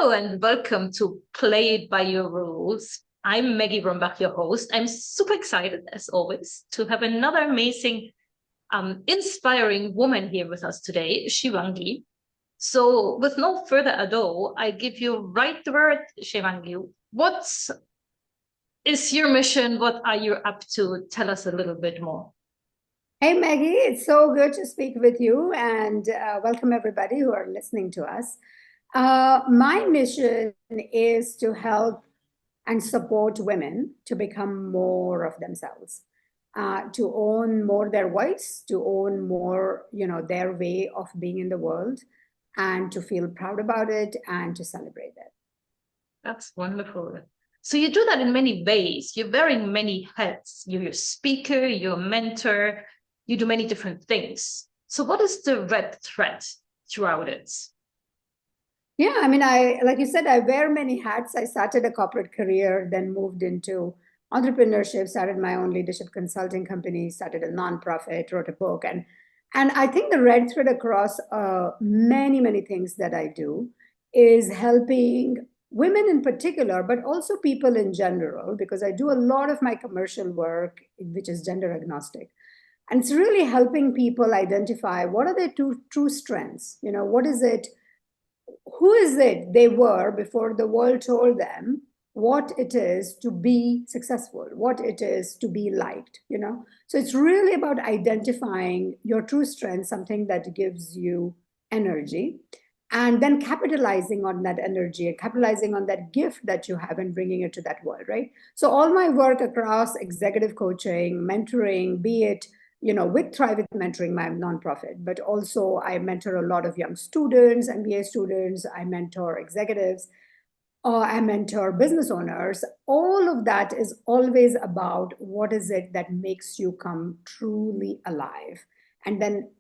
Hello and welcome to Play It By Your Rules. I'm Maggie Brombach, your host. I'm super excited, as always, to have another amazing, inspiring woman here with us today, Shivangi. So with no further ado, I give you right the word, Shivangi. What is your mission? What are you up to? Tell us a little bit more. Hey, Maggie, it's so good to speak with you and welcome everybody who are listening to us. My mission is to help and support women to become more of themselves, to own more their voice, to own more, their way of being in the world, and to feel proud about it and to celebrate it. That's wonderful. So you do that in many ways. You're wearing many hats. You're a speaker, you're a mentor, you do many different things. So what is the red thread throughout it? Yeah, I mean, like you said, I wear many hats. I started a corporate career, then moved into entrepreneurship, started my own leadership consulting company, started a nonprofit, wrote a book, and I think the red thread across many things that I do is helping women in particular, but also people in general, because I do a lot of my commercial work, which is gender agnostic. And it's really helping people identify what are their true strengths. What is it? Who is it they were before the world told them what it is to be successful, what it is to be liked. So it's really about identifying your true strength, something that gives you energy, and then capitalizing on that energy and capitalizing on that gift that you have and bringing it to that world, right? So all my work across executive coaching, mentoring, be it with Thrive with Mentoring, my nonprofit, but also I mentor a lot of young students, MBA students, I mentor executives, I mentor business owners. All of that is always about what is it that makes you come truly alive. And then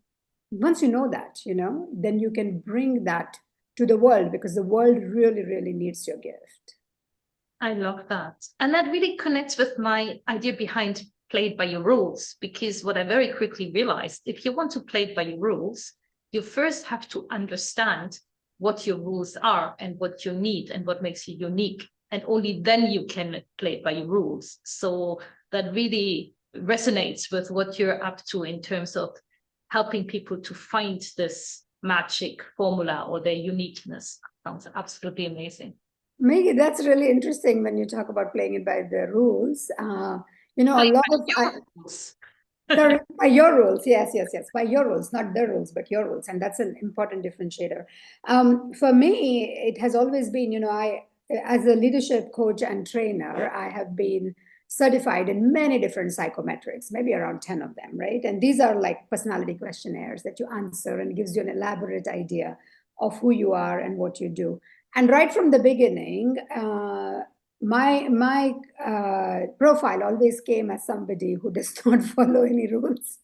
once you know that, then you can bring that to the world because the world really needs your gift. I love that. And that really connects with my idea behind Play It By Your Rules, because what I very quickly realized, if you want to play it by your rules, you first have to understand what your rules are and what you need and what makes you unique. And only then you can play it by your rules. So that really resonates with what you're up to in terms of helping people to find this magic formula or their uniqueness. Sounds absolutely amazing. Maggie, that's really interesting when you talk about playing it by the rules. A lot of by your rules, yes, by your rules, not the rules, but your rules, and that's an important differentiator. For me, it has always been, I, as a leadership coach and trainer, I have been certified in many different psychometrics, maybe around 10 of them, right? And these are like personality questionnaires that you answer and gives you an elaborate idea of who you are and what you do. And right from the beginning, my profile always came as somebody who does not follow any rules.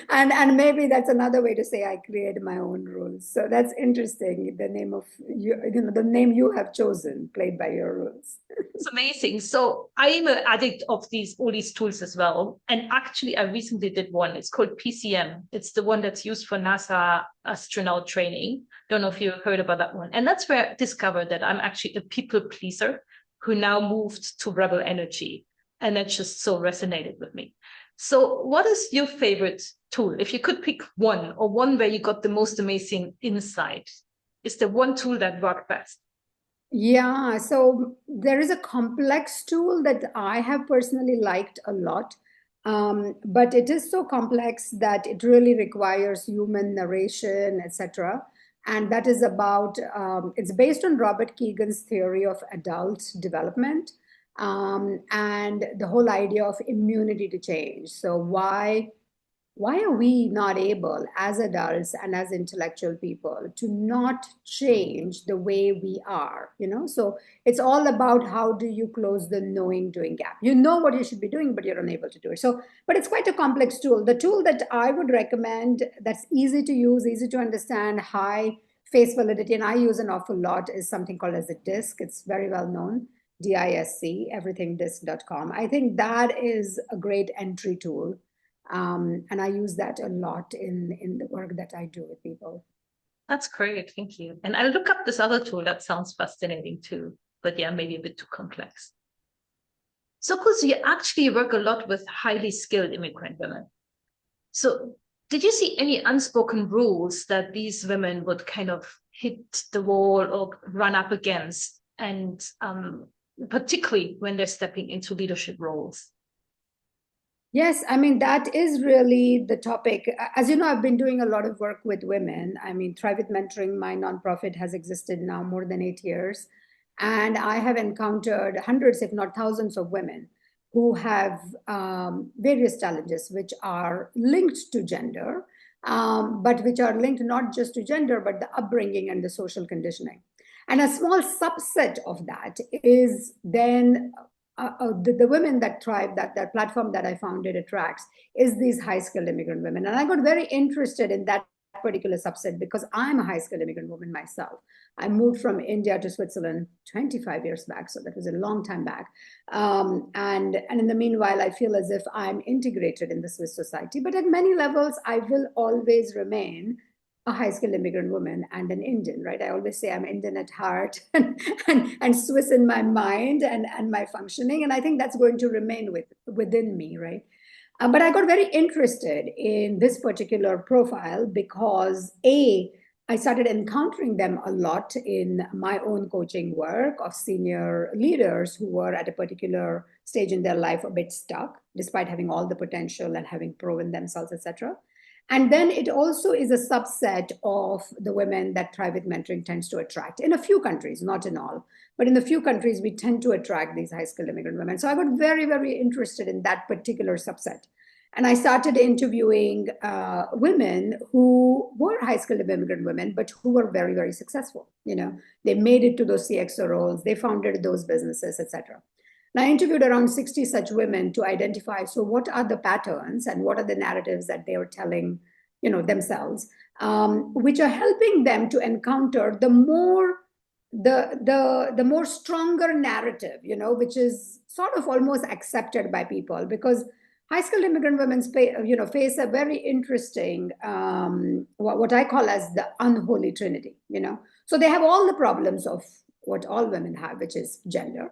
and maybe that's another way to say I create my own rules. So that's interesting. The name of the name you have chosen, played by your rules. It's amazing. So I'm an addict of all these tools as well. And actually, I recently did one. It's called PCM. It's the one that's used for NASA astronaut training. Don't know if you heard about that one. And that's where I discovered that I'm actually a people pleaser who now moved to rebel energy. And that just so resonated with me. So what is your favorite tool? If you could pick one, or one where you got the most amazing insight, is there one tool that worked best? Yeah, so there is a complex tool that I have personally liked a lot. But it is so complex that it really requires human narration, etc. And that is it's based on Robert Kegan's theory of adult development, and the whole idea of immunity to change. So why are we not able as adults and as intellectual people to not change the way we are? So it's all about how do you close the knowing doing gap. You know what you should be doing, but you're unable to do it. So but it's quite a complex tool. The tool that I would recommend, that's easy to use, easy to understand, high face validity, and I use an awful lot, is something called as a DISC. It's very well known. DISC, everythingdisc.com. I think that is a great entry tool, and I use that a lot in the work that I do with people. That's great. Thank you. And I'll look up this other tool. That sounds fascinating too. But yeah, maybe a bit too complex. So, because you actually work a lot with highly skilled immigrant women. So, did you see any unspoken rules that these women would kind of hit the wall or run up against, and particularly when they're stepping into leadership roles? Yes, I mean, that is really the topic. As you know, I've been doing a lot of work with women. I mean, Thrive with Mentoring, my nonprofit, has existed now more than 8 years. And I have encountered hundreds, if not thousands, of women who have various challenges which are linked to gender, but which are linked not just to gender, but the upbringing and the social conditioning. And a small subset of that is then the women that thrive, that platform that I founded attracts, is these high skilled immigrant women. And I got very interested in that particular subset because I'm a high skilled immigrant woman myself. I moved from India to Switzerland 25 years back, so that was a long time back. And in the meanwhile, I feel as if I'm integrated in the Swiss society. But at many levels, I will always remain a high skilled immigrant woman and an Indian, right? I always say I'm Indian at heart and Swiss in my mind and my functioning. And I think that's going to remain within me, right? But I got very interested in this particular profile because I started encountering them a lot in my own coaching work of senior leaders who were at a particular stage in their life a bit stuck, despite having all the potential and having proven themselves, etc. And then it also is a subset of the women that Thrive with Mentoring tends to attract in a few countries, not in all, but in a few countries, we tend to attract these high skilled immigrant women. So I got very, very interested in that particular subset. And I started interviewing women who were high skilled immigrant women, but who were very, very successful. You know, they made it to those CXO roles, they founded those businesses, etc. And I interviewed around 60 such women to identify, so what are the patterns and what are the narratives that they are telling, themselves, which are helping them to encounter the more stronger narrative, which is sort of almost accepted by people, because high skilled immigrant women face a very interesting what I call as the unholy trinity. So they have all the problems of what all women have, which is gender.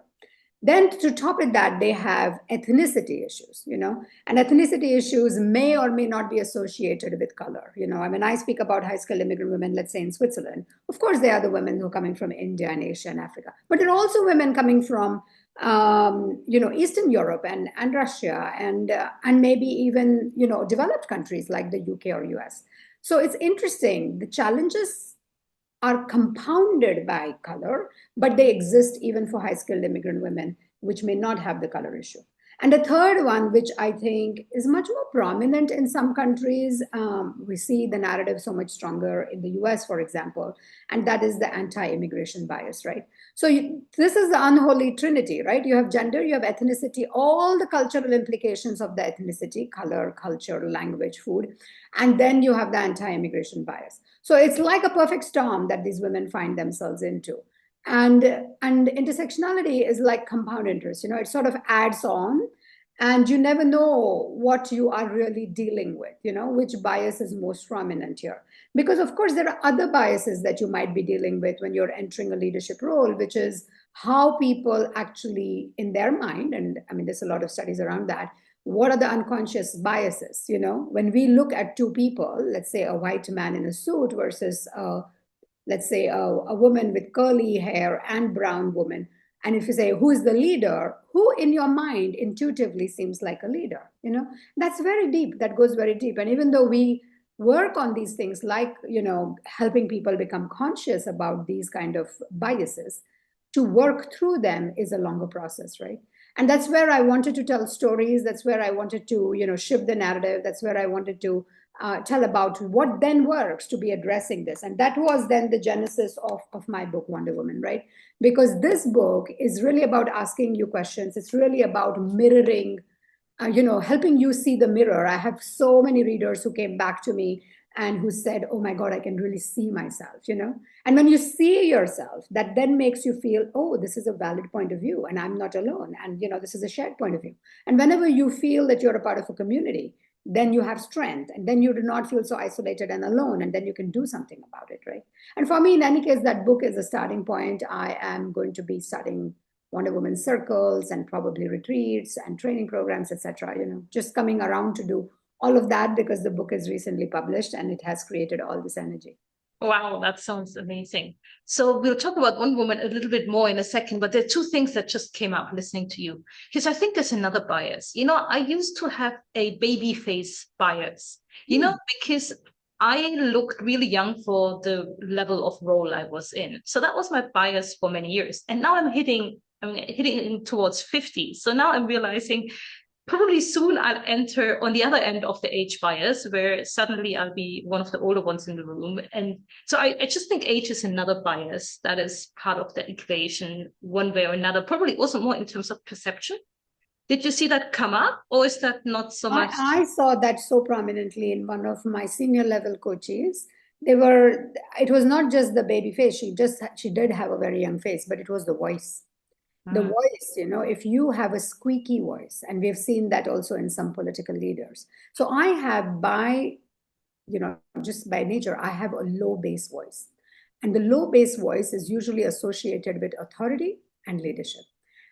Then to top it that, they have ethnicity issues, and ethnicity issues may or may not be associated with color. I mean, I speak about high skilled immigrant women, let's say in Switzerland. Of course, they are the women who are coming from India and Asia and Africa, but there are also women coming from, Eastern Europe and Russia and maybe even, developed countries like the UK or US. So it's interesting. The challenges are compounded by color, but they exist even for high skilled immigrant women, which may not have the color issue. And the third one, which I think is much more prominent in some countries, we see the narrative so much stronger in the US, for example, and that is the anti-immigration bias, right? So this is the unholy trinity, right? You have gender, you have ethnicity, all the cultural implications of the ethnicity, color, culture, language, food, and then you have the anti-immigration bias. So it's like a perfect storm that these women find themselves into. And intersectionality is like compound interest, it sort of adds on, and you never know what you are really dealing with, which bias is most prominent here. Because of course there are other biases that you might be dealing with when you're entering a leadership role, which is how people actually in their mind, and I mean there's a lot of studies around that, what are the unconscious biases? When we look at two people, let's say a white man in a suit versus let's say a woman with curly hair and brown woman, and if you say who's the leader, who in your mind intuitively seems like a leader, that's very deep, that goes very deep. And even though we work on these things like helping people become conscious about these kind of biases, to work through them is a longer process, right? And that's where I wanted to tell stories. That's where I wanted to, shift the narrative. That's where I wanted to tell about what then works to be addressing this. And that was then the genesis of my book, Wonder Woman, right? Because this book is really about asking you questions. It's really about mirroring, helping you see the mirror. I have so many readers who came back to me and who said, oh my God, I can really see myself, And when you see yourself, that then makes you feel, oh, this is a valid point of view and I'm not alone. And, this is a shared point of view. And whenever you feel that you're a part of a community, then you have strength, and then you do not feel so isolated and alone, and then you can do something about it, right? And for me, in any case, that book is a starting point. I am going to be studying Wonder Woman circles and probably retreats and training programs, etc. Just coming around to do all of that because the book is recently published and it has created all this energy. Wow, that sounds amazing. So we'll talk about Wonder Woman a little bit more in a second, but there are two things that just came up listening to you. Because I think there's another bias. I used to have a baby face bias, because I looked really young for the level of role I was in. So that was my bias for many years. And now I'm hitting towards 50. So now I'm realizing probably soon I'll enter on the other end of the age bias, where suddenly I'll be one of the older ones in the room. And so I just think age is another bias that is part of the equation one way or another, probably also more in terms of perception. Did you see that come up, or is that not so much? I saw that so prominently in one of my senior level coaches. It was not just the baby face. She did have a very young face, but it was the voice. The voice, if you have a squeaky voice, and we've seen that also in some political leaders. So I have just by nature, I have a low bass voice. And the low bass voice is usually associated with authority and leadership.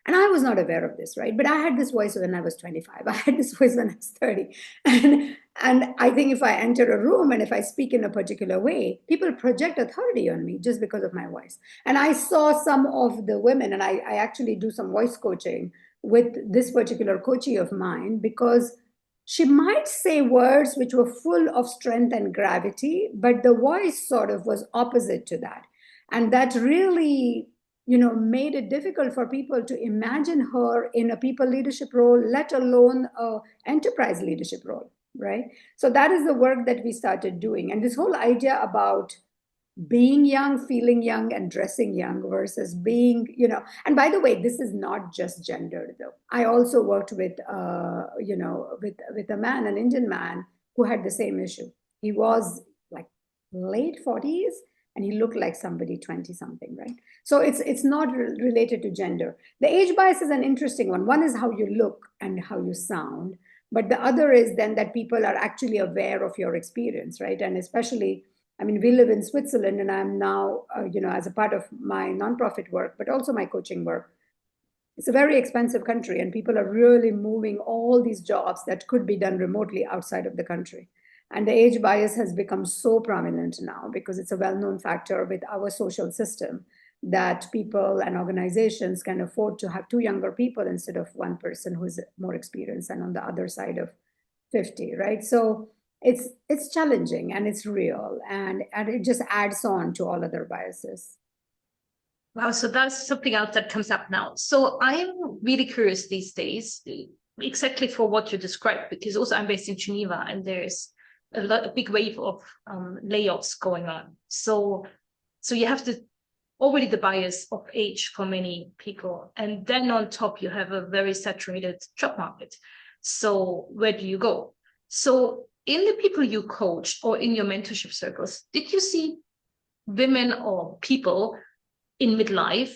And I was not aware of this, right? But I had this voice when I was 25. I had this voice when I was 30. And I think if I enter a room and if I speak in a particular way, people project authority on me just because of my voice. And I saw some of the women, and I actually do some voice coaching with this particular coachee of mine, because she might say words which were full of strength and gravity, but the voice sort of was opposite to that. And that really made it difficult for people to imagine her in a people leadership role, let alone a enterprise leadership role, right? So that is the work that we started doing. And this whole idea about being young, feeling young, and dressing young versus being, and by the way, this is not just gendered though. I also worked with, with a man, an Indian man, who had the same issue. He was like late 40s, and he looked like somebody 20 something, right? So it's not related to gender. The age bias is an interesting one. One is how you look and how you sound, but the other is then that people are actually aware of your experience, right? And especially, we live in Switzerland, and I'm now, as a part of my nonprofit work, but also my coaching work, it's a very expensive country, and people are really moving all these jobs that could be done remotely outside of the country. And the age bias has become so prominent now because it's a well-known factor with our social system that people and organizations can afford to have two younger people instead of one person who's more experienced and on the other side of 50, right? So it's challenging and it's real, and it just adds on to all other biases. Wow, so that's something else that comes up now. So I'm really curious these days, exactly for what you described, because also I'm based in Geneva, and there's a big wave of layoffs going on. So you have already the bias of age for many people, and then on top you have a very saturated job market. So where do you go? So in the people you coach or in your mentorship circles, did you see women or people in midlife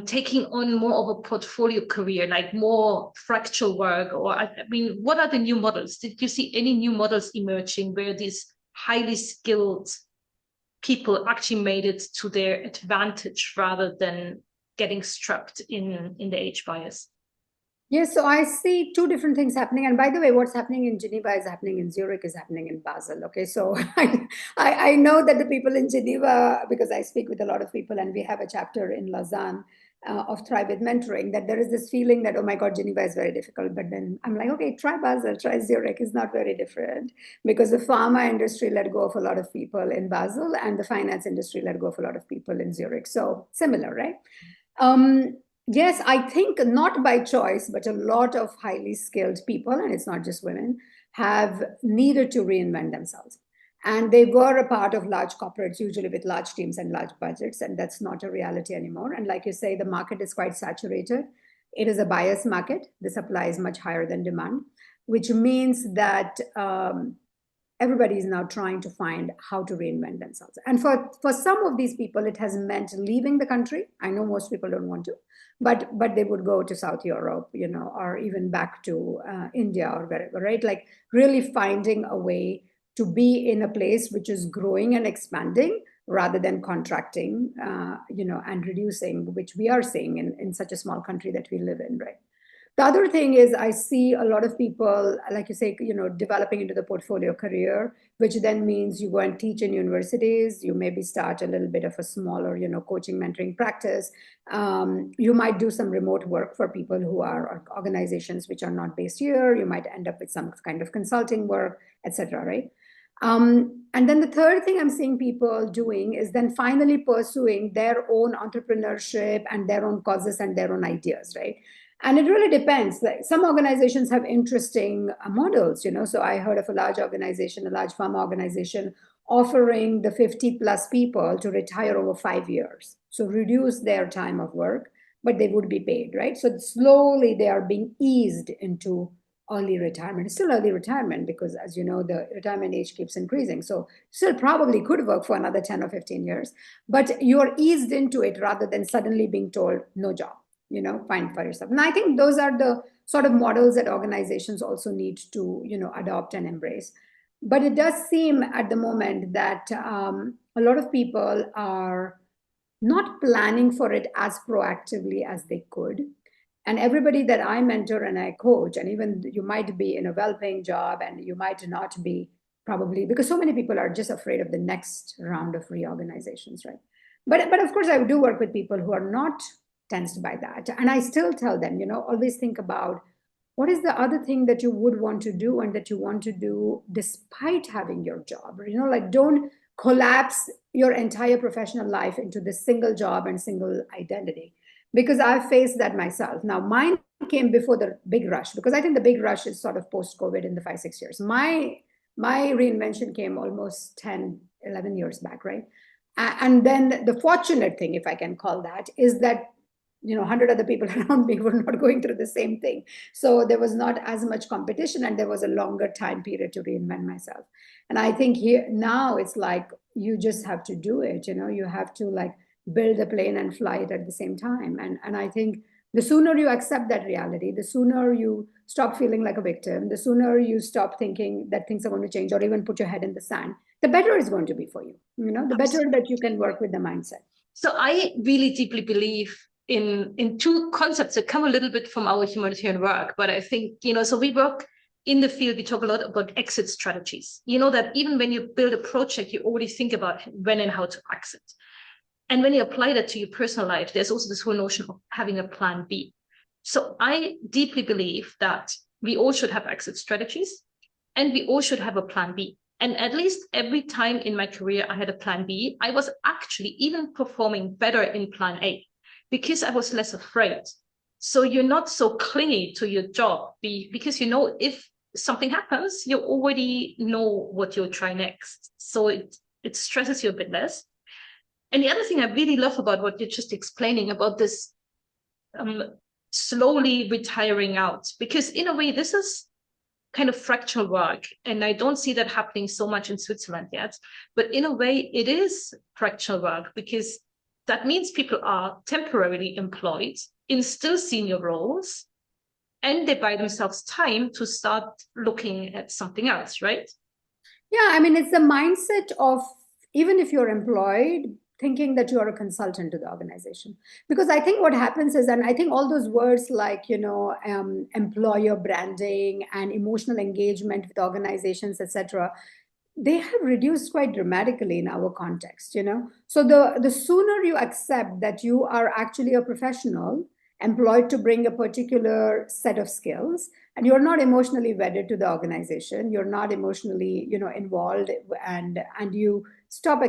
taking on more of a portfolio career, like more fractal work? Or what are the new models? Did you see any new models emerging where these highly skilled people actually made it to their advantage rather than getting trapped in the age bias? Yes, so I see two different things happening. And by the way, what's happening in Geneva is happening in Zurich, is happening in Basel. Okay, so I know that the people in Geneva, because I speak with a lot of people, and we have a chapter in Lausanne of Thrive with Mentoring, that there is this feeling that, oh my God, Geneva is very difficult. But then I'm like, okay, try Basel, try Zurich. It's not very different, because the pharma industry let go of a lot of people in Basel, and the finance industry let go of a lot of people in Zurich. So similar, right? Yes, I think not by choice, but a lot of highly skilled people, and it's not just women, have needed to reinvent themselves. And they were a part of large corporates, usually with large teams and large budgets, and that's not a reality anymore. And like you say, the market is quite saturated. It is a bias market. The supply is much higher than demand, which means that everybody is now trying to find how to reinvent themselves. And for some of these people, it has meant leaving the country. I know most people don't want to, but they would go to South Europe, or even back to India or wherever, right? Like really finding a way to be in a place which is growing and expanding rather than contracting, and reducing, which we are seeing in such a small country that we live in, right? The other thing is I see a lot of people, like you say, developing into the portfolio career, which then means you go and teach in universities. You maybe start a little bit of a smaller, coaching, mentoring practice. You might do some remote work for people who are organizations which are not based here. You might end up with some kind of consulting work, etc. Right? And then the third thing I'm seeing people doing is then finally pursuing their own entrepreneurship and their own causes and their own ideas, right? And it really depends. Like some organizations have interesting models, So I heard of a large organization, a large pharma organization, offering the 50 plus people to retire over 5 years. So reduce their time of work, but they would be paid, right? So slowly they are being eased into early retirement. It's still early retirement because, as you know, the retirement age keeps increasing. So still probably could work for another 10 or 15 years, but you're eased into it rather than suddenly being told no job, find for yourself. And I think those are the sort of models that organizations also need to, adopt and embrace. But it does seem at the moment that a lot of people are not planning for it as proactively as they could. And everybody that I mentor and I coach, and even you might be in a well-paying job and you might not be, probably because so many people are just afraid of the next round of reorganizations, right? But of course, I do work with people who are not tensed by that. And I still tell them, always think about what is the other thing that you would want to do and that you want to do despite having your job. Like don't collapse your entire professional life into this single job and single identity, because I've faced that myself. Now, mine came before the big rush, because I think the big rush is sort of post-COVID in the 5-6 years. My reinvention came almost 10, 11 years back, right? And then the fortunate thing, if I can call that, is that 100 other people around me were not going through the same thing. So there was not as much competition and there was a longer time period to reinvent myself. And I think here now it's like you just have to do it. You have to like build a plane and fly it at the same time. And I think the sooner you accept that reality, the sooner you stop feeling like a victim, the sooner you stop thinking that things are going to change or even put your head in the sand, the better it's going to be for you. The better that you can work with the mindset. So I really deeply believe in two concepts that come a little bit from our humanitarian work, but I think, so we work in the field, we talk a lot about exit strategies. That even when you build a project, you already think about when and how to exit. And when you apply that to your personal life, there's also this whole notion of having a plan B. So I deeply believe that we all should have exit strategies and we all should have a plan B. And at least every time in my career I had a plan B, I was actually even performing better in plan A because I was less afraid. So you're not so clingy to your job because if something happens, you already know what you'll try next. So it stresses you a bit less. And the other thing I really love about what you're just explaining about this slowly retiring out, because in a way, this is kind of fractional work. And I don't see that happening so much in Switzerland yet. But in a way, it is fractional work because that means people are temporarily employed in still senior roles and they buy themselves time to start looking at something else, right? Yeah, I mean, it's the mindset of even if you're employed, thinking that you are a consultant to the organization. Because I think what happens is, and I think all those words like, employer branding and emotional engagement with organizations, etc., they have reduced quite dramatically in our context, So the sooner you accept that you are actually a professional employed to bring a particular set of skills, and you're not emotionally wedded to the organization, you're not emotionally, involved, and you stop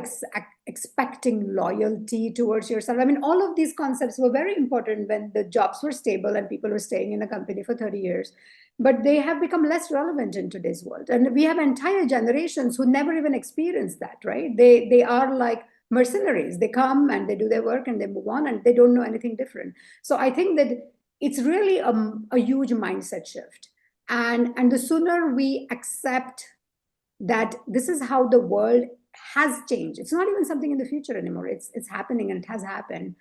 expecting loyalty towards yourself. I mean, all of these concepts were very important when the jobs were stable and people were staying in a company for 30 years. But they have become less relevant in today's world. And we have entire generations who never even experienced that, right? They are like mercenaries. They come and they do their work and they move on and they don't know anything different. So I think that it's really a huge mindset shift. And the sooner we accept that this is how the world has changed. It's not even something in the future anymore. It's happening, and it has happened.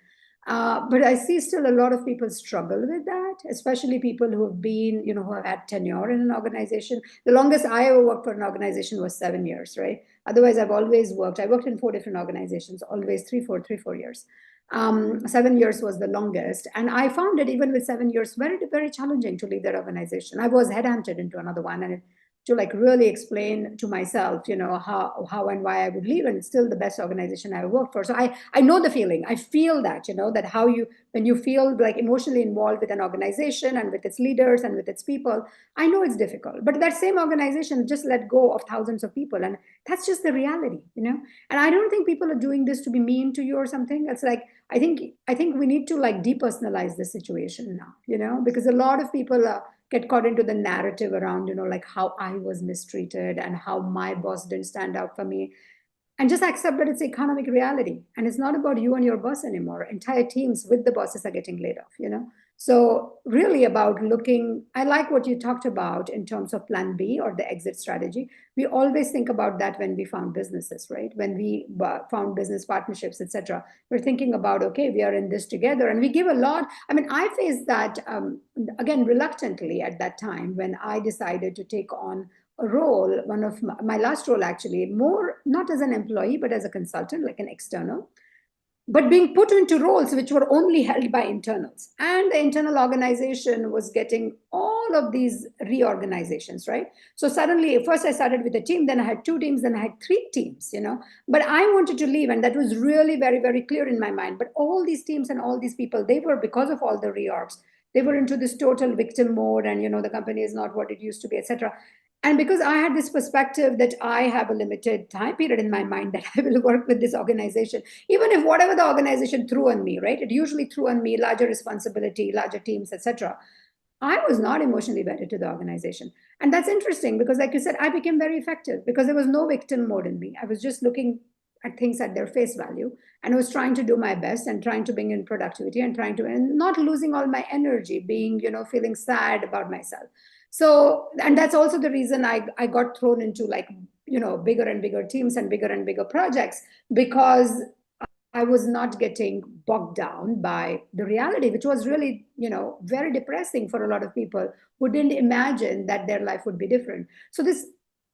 But I see still a lot of people struggle with that, especially people who have been, who have had tenure in an organization. The longest I ever worked for an organization was 7 years, right? Otherwise, I worked in 4 different organizations, always 3-4 years. 7 years was the longest. And I found it, even with 7 years, very, very challenging to leave that organization. I was headhunted into another one, and to like really explain to myself, how and why I would leave, and it's still the best organization I worked for. So I know the feeling. I feel that, that how when you feel like emotionally involved with an organization and with its leaders and with its people, I know it's difficult. But that same organization just let go of thousands of people, and that's just the reality, And I don't think people are doing this to be mean to you or something. It's like I think we need to like depersonalize the situation now, because a lot of people get caught into the narrative around, like how I was mistreated and how my boss didn't stand out for me. And just accept that it's economic reality. And it's not about you and your boss anymore. Entire teams with the bosses are getting laid off. So really about looking, I like what you talked about in terms of plan B or the exit strategy. We always think about that when we found businesses, right? When we found business partnerships, etc. We're thinking about, okay, we are in this together, and we give a lot. I mean, I faced that again reluctantly at that time when I decided to take on a role, one of my last role actually, more not as an employee, but as a consultant, like an external, but being put into roles which were only held by internals. And the internal organization was getting all of these reorganizations, right? So suddenly, first I started with a team, then I had 2 teams, then I had 3 teams, But I wanted to leave, and that was really very, very clear in my mind. But all these teams and all these people, they were, because of all the reorgs, they were into this total victim mode, and the company is not what it used to be, etc. And because I had this perspective that I have a limited time period in my mind that I will work with this organization, even if whatever the organization threw on me, right? It usually threw on me larger responsibility, larger teams, etc. I was not emotionally wedded to the organization. And that's interesting because, like you said, I became very effective because there was no victim mode in me. I was just looking at things at their face value, and I was trying to do my best and trying to bring in productivity and and not losing all my energy, being, feeling sad about myself. So, and that's also the reason I got thrown into like, bigger and bigger teams and bigger projects, because I was not getting bogged down by the reality, which was really, very depressing for a lot of people who didn't imagine that their life would be different. So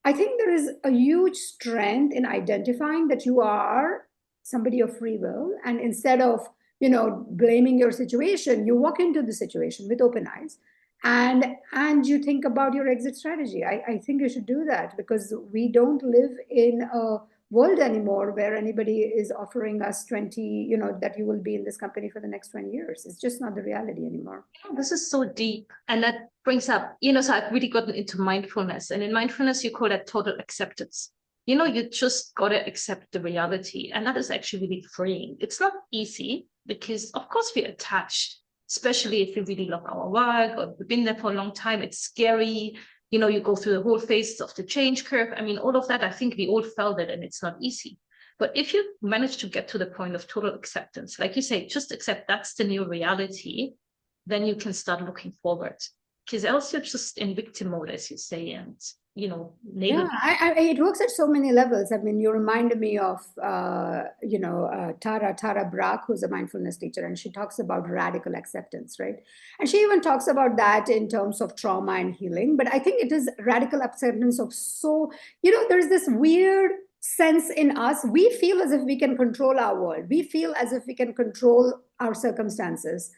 I think there is a huge strength in identifying that you are somebody of free will. And instead of, blaming your situation, you walk into the situation with open eyes, and you think about your exit strategy. I think you should do that, because we don't live in a world anymore where anybody is offering us 20, that you will be in this company for the next 20 years. It's just not the reality anymore. This is so deep. And that brings up, so I've really gotten into mindfulness. And in mindfulness, you call that total acceptance. You just got to accept the reality. And that is actually really freeing. It's not easy because, of course, we're attached, especially if we really love our work or we've been there for a long time. It's scary. You go through the whole phase of the change curve. I mean, all of that, I think we all felt it, and it's not easy. But if you manage to get to the point of total acceptance, like you say, just accept that's the new reality, then you can start looking forward. Because else you're just in victim mode, as you say, and yeah, it works at so many levels. I mean, you remind me of Tara Brach, who's a mindfulness teacher, and she talks about radical acceptance, right? And she even talks about that in terms of trauma and healing. But I think it is radical acceptance of there's this weird sense in us. We feel as if we can control our world. We feel as if we can control our circumstances.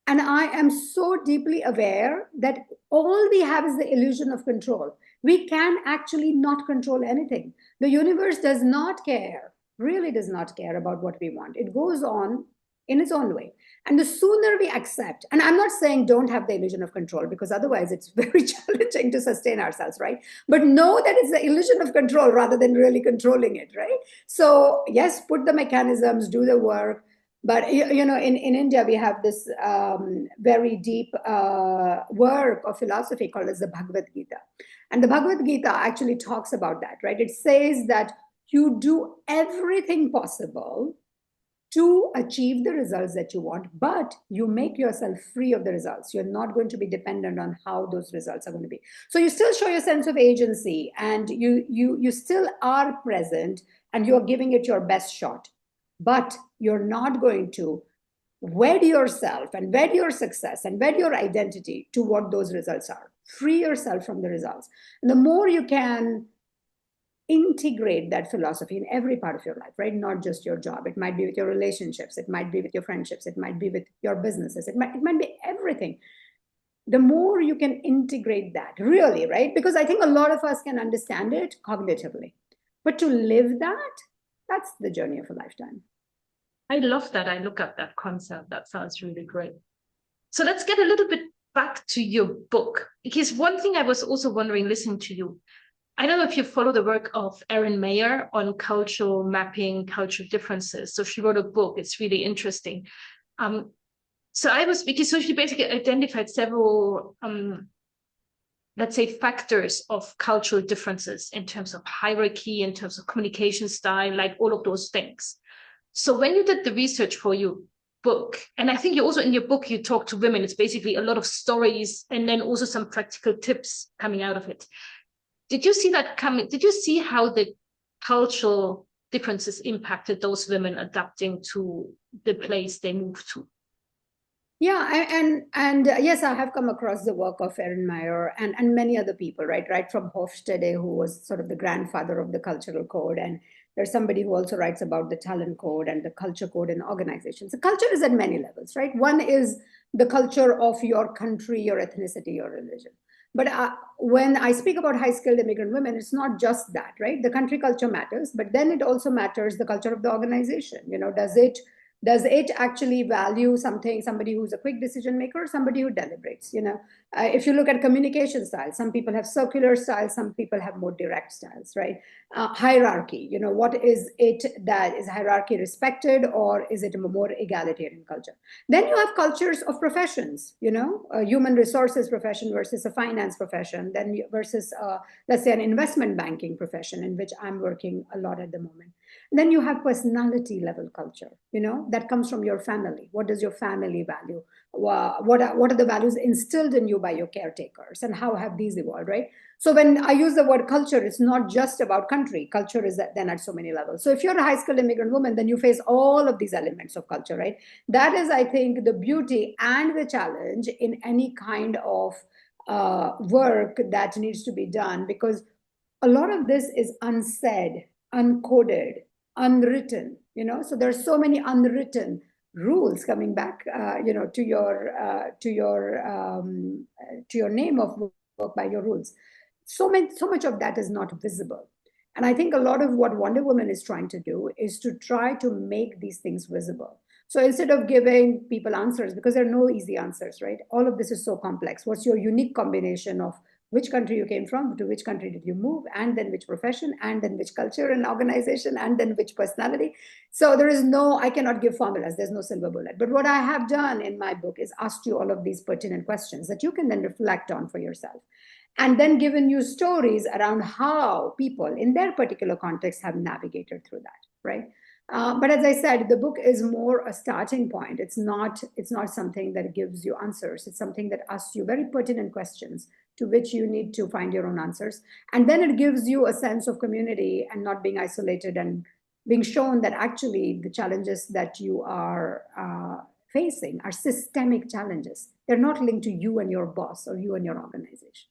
And I am so deeply aware that all we have is the illusion of control. We can actually not control anything. The universe does not care, really does not care about what we want. It goes on in its own way. And the sooner we accept, and I'm not saying don't have the illusion of control, because otherwise it's very challenging to sustain ourselves, right? But know that it's the illusion of control rather than really controlling it, right? So yes, put the mechanisms, do the work. But in India, we have this very deep work of philosophy called as the Bhagavad Gita. And the Bhagavad Gita actually talks about that, right? It says that you do everything possible to achieve the results that you want, but you make yourself free of the results. You're not going to be dependent on how those results are going to be. So you still show your sense of agency, and you still are present, and you're giving it your best shot, but you're not going to wed yourself and wed your success and wed your identity to what those results are. Free yourself from the results. And the more you can integrate that philosophy in every part of your life, right? Not just your job. It might be with your relationships. It might be with your friendships. It might be with your businesses. It might be everything. The more you can integrate that, really, right? Because I think a lot of us can understand it cognitively, but to live that, that's the journey of a lifetime. I love that. I look at that concept. That sounds really great. So let's get a little bit back to your book, because one thing I was also wondering, listening to you, I don't know if you follow the work of Erin Meyer on cultural mapping, cultural differences. So she wrote a book. It's really interesting. So she basically identified several, let's say, factors of cultural differences in terms of hierarchy, in terms of communication style, like all of those things. So when you did the research for your book, and I think you also in your book, you talk to women, it's basically a lot of stories and then also some practical tips coming out of it. Did you see that coming? Did you see how the cultural differences impacted those women adapting to the place they moved to? Yeah, and yes, I have come across the work of Erin Meyer and many other people, right from Hofstede, who was sort of the grandfather of the cultural code, and there's somebody who also writes about the talent code and the culture code in organizations. The culture is at many levels, right? One is the culture of your country, your ethnicity, your religion. But when I speak about high-skilled immigrant women, it's not just that, right? The country culture matters, but then it also matters the culture of the organization. Does it actually value somebody who's a quick decision maker, or somebody who deliberates? If you look at communication styles, some people have circular styles, some people have more direct styles, right? Hierarchy, what is it that is hierarchy respected, or is it a more egalitarian culture? Then you have cultures of professions, a human resources profession versus a finance profession, then versus, let's say, an investment banking profession, in which I'm working a lot at the moment. And then you have personality level culture, that comes from your family. What does your family value? What are the values instilled in you by your caretakers, and how have these evolved, right? So when I use the word culture, it's not just about country. Culture is then at so many levels. So if you're a high-skilled immigrant woman, then you face all of these elements of culture, right? That is, I think, the beauty and the challenge in any kind of work that needs to be done, because a lot of this is unsaid, uncoded, unwritten. So there's so many unwritten rules coming back, to your name of work by your rules. So much of that is not visible. And I think a lot of what Wonder Woman is trying to do is to try to make these things visible. So instead of giving people answers, because there are no easy answers, right? All of this is so complex. What's your unique combination of which country you came from, to which country did you move, and then which profession, and then which culture and organization, and then which personality? So I cannot give formulas. There's no silver bullet. But what I have done in my book is asked you all of these pertinent questions that you can then reflect on for yourself, and then given you stories around how people in their particular context have navigated through that, right? But as I said, the book is more a starting point. It's not something that gives you answers. It's something that asks you very pertinent questions to which you need to find your own answers. And then it gives you a sense of community and not being isolated, and being shown that actually the challenges that you are facing are systemic challenges. They're not linked to you and your boss or you and your organization.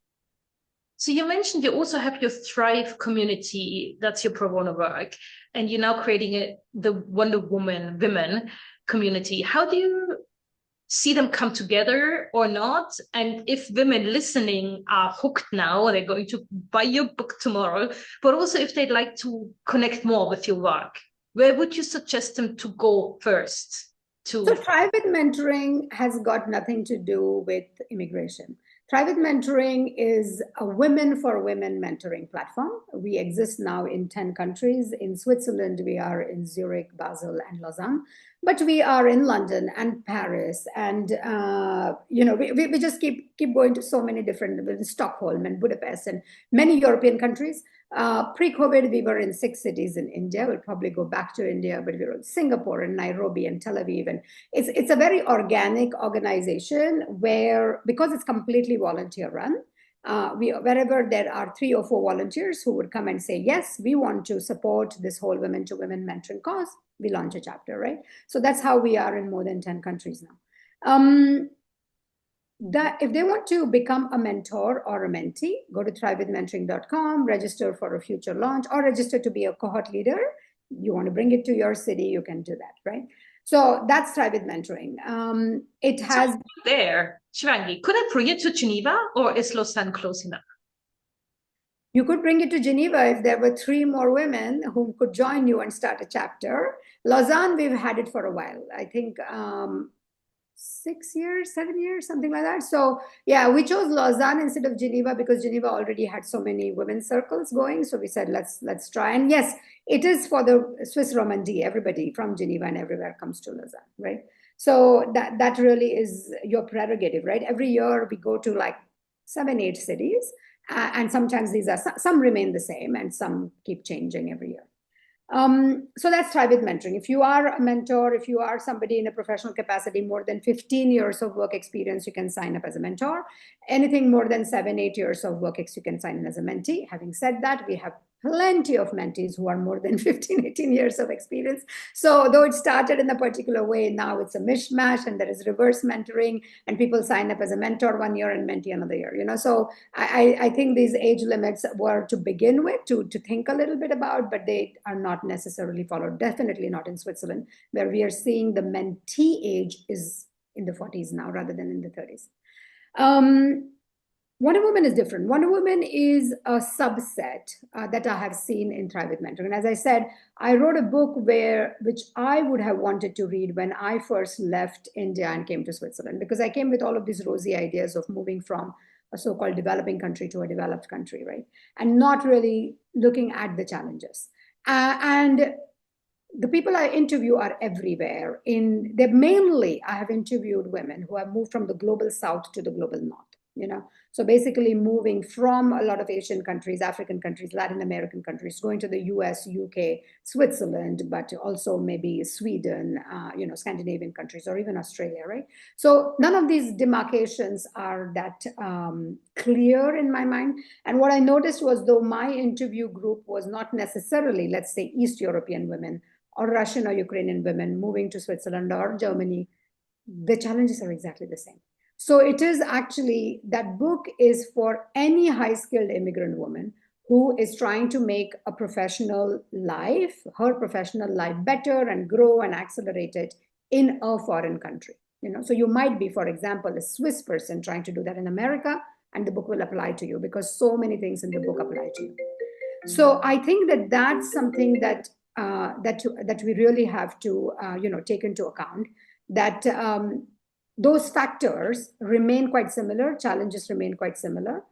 So you mentioned you also have your Thrive community, that's your pro bono work, and you're now creating the Wonder Woman women community. How do you see them come together or not? And if women listening are hooked now, they're going to buy your book tomorrow, but also if they'd like to connect more with your work, where would you suggest them to go first? So private mentoring has got nothing to do with immigration. Private mentoring is a women for women mentoring platform. We exist now in 10 countries. In Switzerland, we are in Zurich, Basel, and Lausanne. But we are in London and Paris, and we just keep going to so many different, Stockholm and Budapest and many European countries. Pre-COVID, we were in 6 cities in India. We'll probably go back to India, but we were in Singapore and Nairobi and Tel Aviv. And it's a very organic organization where, because it's completely volunteer run, wherever there are 3 or 4 volunteers who would come and say, yes, we want to support this whole women to women mentoring cause, we launch a chapter, right? So that's how we are in more than 10 countries now. That if they want to become a mentor or a mentee, go to thrivewithmentoring.com, register for a future launch, or register to be a cohort leader. You want to bring it to your city, you can do that, right? So that's Thrive with Mentoring. It has so there, Shivangi, could I bring it to Geneva, or is Lausanne close enough? You could bring it to Geneva if there were 3 more women who could join you and start a chapter. Lausanne, we've had it for a while. I think 6 years, 7 years, something like that. So yeah, we chose Lausanne instead of Geneva because Geneva already had so many women's circles going. So we said, let's try. And yes, it is for the Swiss Romandie. Everybody from Geneva and everywhere comes to Lausanne, right? So that really is your prerogative, right? Every year we go to like 7, 8 cities. And sometimes these are, some remain the same and some keep changing every year. So that's Thrive with Mentoring. If you are a mentor, if you are somebody in a professional capacity, more than 15 years of work experience, you can sign up as a mentor. Anything more than 7, 8 years of work experience, you can sign in as a mentee. Having said that, we have plenty of mentees who are more than 15, 18 years of experience. So though it started in a particular way, now it's a mishmash and there is reverse mentoring and people sign up as a mentor 1 year and mentee another year, So I think these age limits were to begin with to think a little bit about, but they are not necessarily followed. Definitely not in Switzerland, where we are seeing the mentee age is in the 40s now rather than in the 30s. Wonder Woman is different. Wonder Woman is a subset that I have seen in Thrive with Mentoring. And as I said, I wrote a book which I would have wanted to read when I first left India and came to Switzerland, because I came with all of these rosy ideas of moving from a so-called developing country to a developed country, right? And not really looking at the challenges. And the people I interview are everywhere. I have interviewed women who have moved from the global south to the global north, So basically moving from a lot of Asian countries, African countries, Latin American countries, going to the US, UK, Switzerland, but also maybe Sweden, Scandinavian countries, or even Australia, right? So none of these demarcations are that clear in my mind. And what I noticed was, though my interview group was not necessarily, let's say, East European women or Russian or Ukrainian women moving to Switzerland or Germany, the challenges are exactly the same. So it is actually, that book is for any high-skilled immigrant woman who is trying to make her professional life better and grow and accelerate it in a foreign country. So you might be, for example, a Swiss person trying to do that in America, and the book will apply to you because so many things in the book apply to you. So I think that that's something that we really have to take into account, that those factors remain quite similar, challenges remain quite similar.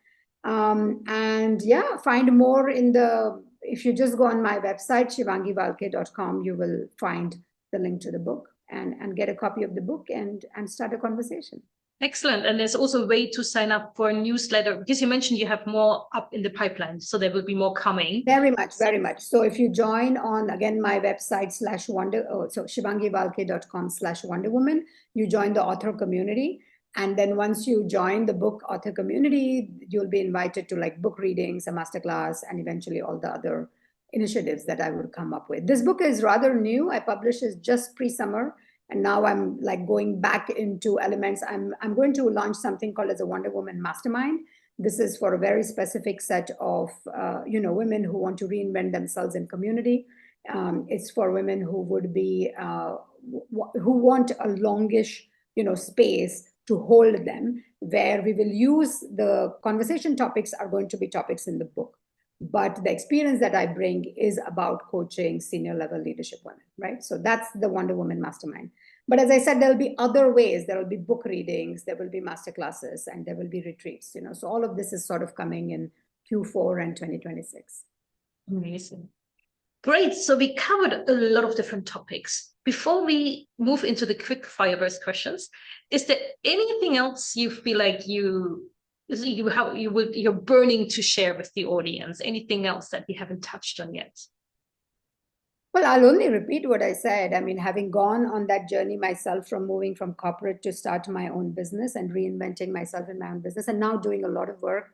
And yeah, find more if you just go on my website, shivangiwalke.com, you will find the link to the book and get a copy of the book and start a conversation. Excellent. And there's also a way to sign up for a newsletter, because you mentioned you have more up in the pipeline, so there will be more coming. Very much, very much. So if you join on, again, my website so shivangiwalke.com/wonderwoman, you join the author community. And then once you join the book author community, you'll be invited to like book readings, a masterclass, and eventually all the other initiatives that I would come up with. This book is rather new. I published it just pre-summer. And now I'm like going back into elements. I'm going to launch something called as a Wonder Woman Mastermind. This is for a very specific set of women who want to reinvent themselves in community. It's for women who would be who want a longish space to hold them, where we will use the conversation topics are going to be topics in the book. But the experience that I bring is about coaching senior level leadership women, right? So that's the Wonder Woman Mastermind. But as I said, there'll be other ways. There will be book readings, there will be masterclasses, and there will be retreats. So all of this is sort of coming in Q4 and 2026. Amazing. Great. So we covered a lot of different topics. Before we move into the quick fire burst questions, is there anything else you feel like you're burning to share with the audience? Anything else that we haven't touched on yet? Well, I'll only repeat what I said. I mean, having gone on that journey myself from moving from corporate to start my own business and reinventing myself in my own business, and now doing a lot of work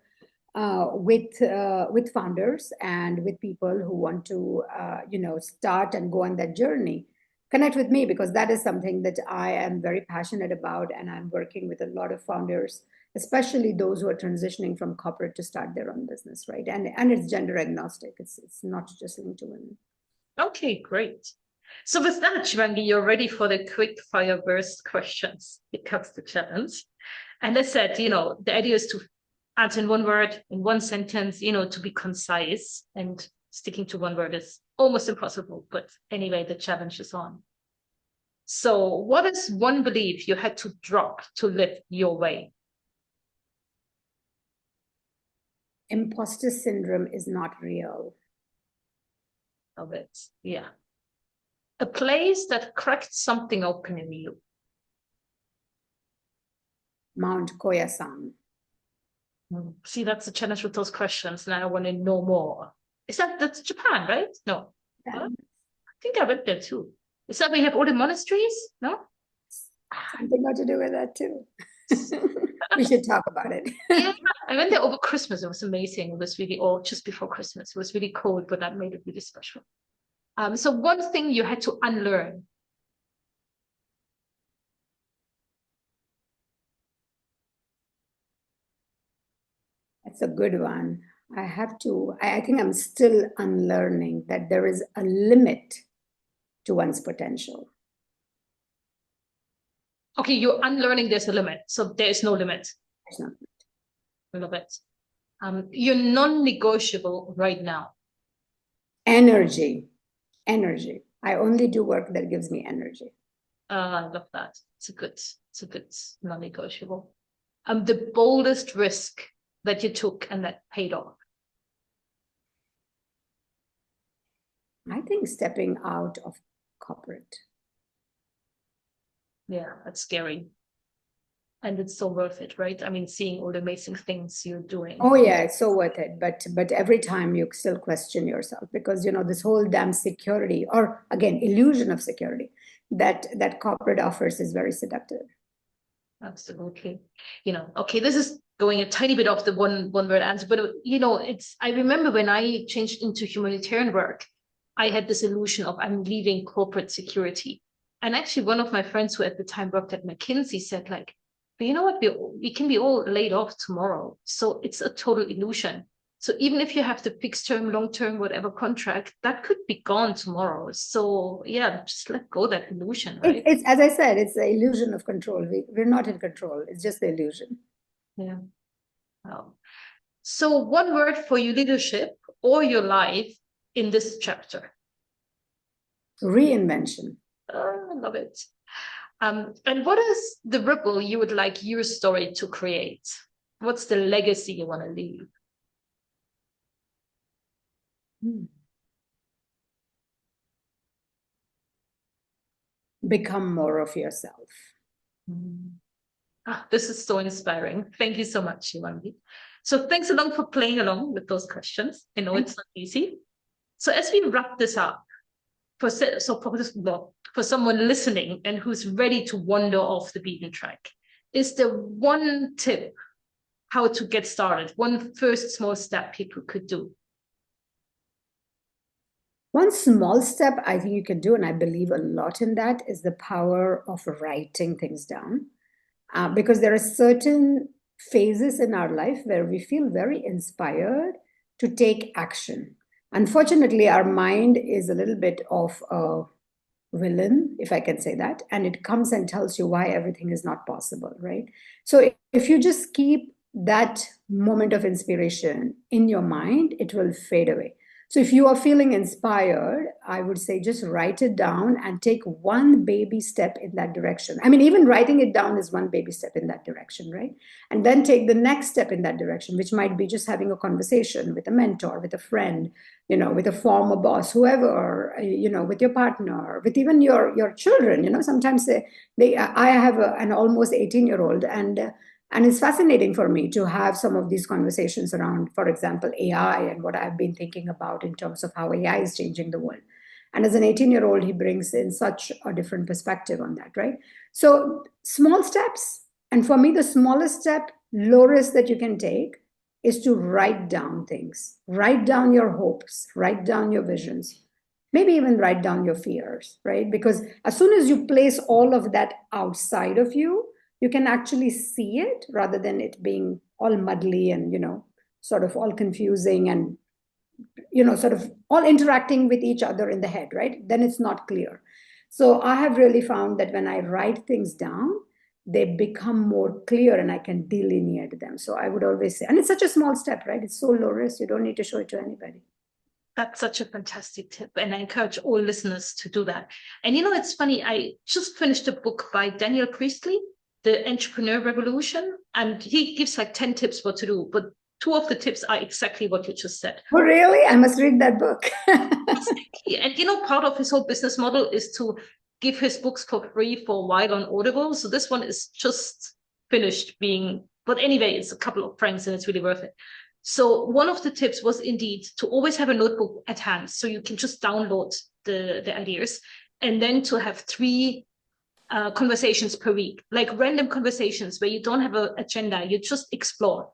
with founders and with people who want to, start and go on that journey. Connect with me, because that is something that I am very passionate about, and I'm working with a lot of founders, especially those who are transitioning from corporate to start their own business, right? And it's gender agnostic. It's not just linked to women. Okay, great. So with that, Shivangi, you're ready for the quick fire burst questions. It comes the challenge. And I said, the idea is to answer in one word, in one sentence, to be concise, and sticking to one word is almost impossible. But anyway, the challenge is on. So what is one belief you had to drop to live your way? Imposter syndrome is not real. Of it. Yeah. A place that cracked something open in you. Mount Koyasan. See, that's the challenge with those questions. Now I want to know more. That's Japan, right? No. Yeah. I think I went there too. Is that where you have all the monasteries? No? Something got to do with that too. We should talk about it. Yeah, I went there over Christmas. It was amazing. It was really just before Christmas. It was really cold, but that made it really special. So one thing you had to unlearn. That's a good one. I think I'm still unlearning that there is a limit to one's potential. Okay, you're unlearning there's a limit. So there's no limit. There's no limit. I love it. You're non-negotiable right now. Energy. I only do work that gives me energy. I love that. It's a good non-negotiable. The boldest risk that you took and that paid off. I think stepping out of corporate. Yeah, that's scary. And it's so worth it, right? I mean, seeing all the amazing things you're doing. Oh yeah, it's so worth it. But every time you still question yourself, because this whole damn security, or again, illusion of security that corporate offers is very seductive. Absolutely. Okay, this is going a tiny bit off the one word answer, but I remember when I changed into humanitarian work, I had this illusion of I'm leaving corporate security. And actually one of my friends who at the time worked at McKinsey said, like, but you know what, we can be all laid off tomorrow. So it's a total illusion. So even if you have the fixed term, long term, whatever contract, that could be gone tomorrow. So yeah, just let go of that illusion, right? It's as I said, it's the illusion of control. We're not in control. It's just the illusion. Yeah. Wow. So one word for your leadership or your life in this chapter. Reinvention. Oh, I love it. And what is the ripple you would like your story to create? What's the legacy you want to leave? Become more of yourself. This is so inspiring. Thank you so much, Shivangi. So thanks a lot for playing along with those questions. I know it's not easy. So as we wrap this up, for someone listening and who's ready to wander off the beaten track, is there one tip how to get started? One first small step people could do? One small step I think you can do, and I believe a lot in that, is the power of writing things down. Because there are certain phases in our life where we feel very inspired to take action. Unfortunately, our mind is a little bit of a villain, if I can say that, and it comes and tells you why everything is not possible, right? So if you just keep that moment of inspiration in your mind, it will fade away. So if you are feeling inspired, I would say just write it down and take one baby step in that direction. I mean, even writing it down is one baby step in that direction, right? And then take the next step in that direction, which might be just having a conversation with a mentor, with a friend, with a former boss, whoever, with your partner, with even your children. Sometimes I have an almost 18-year-old, and it's fascinating for me to have some of these conversations around, for example, AI and what I've been thinking about in terms of how AI is changing the world. And as an 18-year-old, he brings in such a different perspective on that, right? So small steps. And for me, the smallest step, low risk that you can take is to write down things. Write down your hopes, write down your visions, maybe even write down your fears, right? Because as soon as you place all of that outside of you, you can actually see it rather than it being all muddly and, sort of all confusing and, sort of all interacting with each other in the head, right? Then it's not clear. So I have really found that when I write things down, they become more clear and I can delineate them. So I would always say, and it's such a small step, right? It's so low risk. You don't need to show it to anybody. That's such a fantastic tip. And I encourage all listeners to do that. And it's funny, I just finished a book by Daniel Priestley, The Entrepreneur Revolution, and he gives like 10 tips what to do, but 2 of the tips are exactly what you just said. Oh, really? I must read that book. And part of his whole business model is to give his books for free for a while on Audible. So this one is just finished but anyway, it's a couple of francs and it's really worth it. So one of the tips was indeed to always have a notebook at hand, so you can just download the ideas, and then to have 3 conversations per week, like random conversations where you don't have an agenda, you just explore.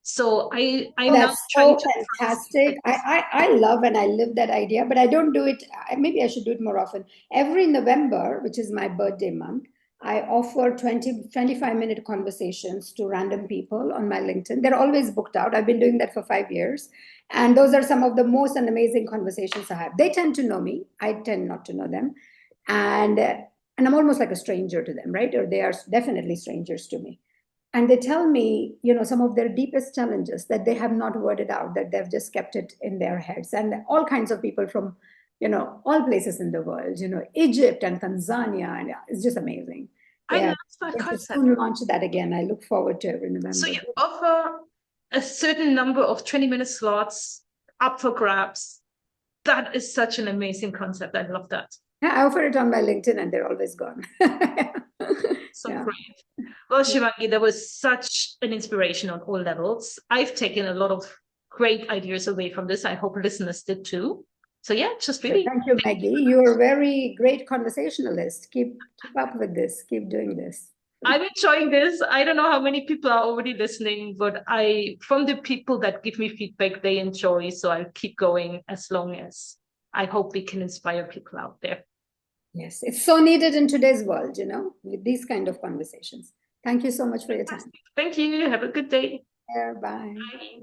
So I'm that's so fantastic. I love and I live that idea, but I don't do it. Maybe I should do it more often. Every November, which is my birthday month, I offer 25-minute conversations to random people on my LinkedIn. They're always booked out. I've been doing that for 5 years. And those are some of the most amazing conversations I have. They tend to know me. I tend not to know them. And I'm almost like a stranger to them, right? Or they are definitely strangers to me. And they tell me, some of their deepest challenges that they have not worded out, that they've just kept it in their heads. And all kinds of people from, all places in the world, Egypt and Tanzania, and it's just amazing. I love that concept. Soon launch that again. I look forward to every November. So you offer a certain number of 20-minute slots up for grabs. That is such an amazing concept. I love that. Yeah, I offer it on my LinkedIn and they're always gone. So great. Well, Shivangi, that was such an inspiration on all levels. I've taken a lot of great ideas away from this. I hope listeners did too. So yeah, just really. Thank you, Maggie. You're a very great conversationalist. Keep up with this. Keep doing this. I'm enjoying this. I don't know how many people are already listening, but from the people that give me feedback, they enjoy. So I'll keep going as long as I hope we can inspire people out there. Yes, it's so needed in today's world, with these kind of conversations. Thank you so much for your time. Thank you. Have a good day. Bye. Bye.